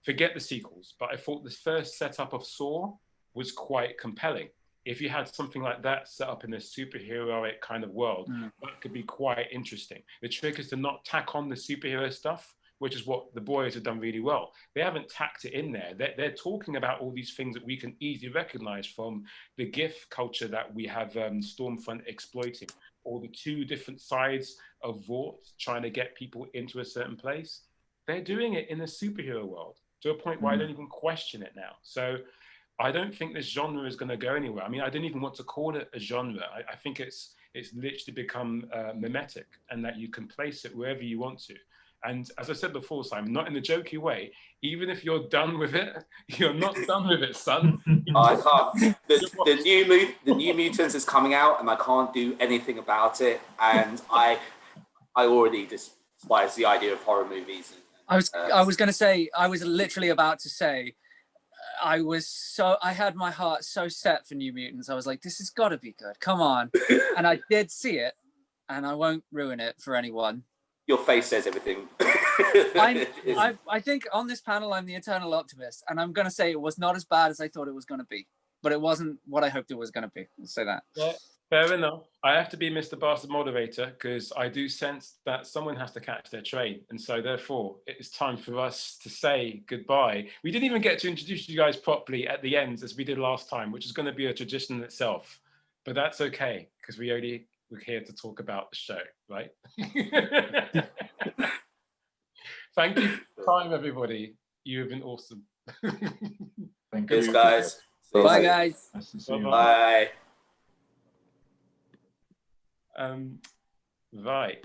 forget the sequels, but I thought the first setup of Saw was quite compelling. If you had something like that set up in a superheroic kind of world, that could be quite interesting. The trick is to not tack on the superhero stuff, which is what the boys have done really well. They haven't tacked it in there. They're talking about all these things that we can easily recognize from the GIF culture that we have Stormfront exploiting, or the two different sides of Vought trying to get people into a certain place. They're doing it in the superhero world to a point where I don't even question it now. So I don't think this genre is going to go anywhere. I mean, I don't even want to call it a genre. I think it's literally become mimetic, and that you can place it wherever you want to. And as I said before, Simon, not in a jokey way, even if you're done with it, you're not done with it, son. I can't. The new Mutants is coming out, and I can't do anything about it. And I already despise the idea of horror movies. I was going to say, I was literally about to say, I had my heart so set for New Mutants. I was like, this has got to be good. Come on. And I did see it, and I won't ruin it for anyone. Your face says everything. I think on this panel, I'm the eternal optimist, and I'm going to say it was not as bad as I thought it was going to be, but it wasn't what I hoped it was going to be. I'll say that. Yeah, fair enough. I have to be Mr. Bastard Moderator, because I do sense that someone has to catch their train, and so therefore it is time for us to say goodbye. We didn't even get to introduce you guys properly at the end, as we did last time, which is going to be a tradition in itself, but that's okay, because we're here to talk about the show, right? Thank you for your time, everybody. You have been awesome. Thank Cheers, you, guys. Bye, guys. Nice to see you. Bye. Right.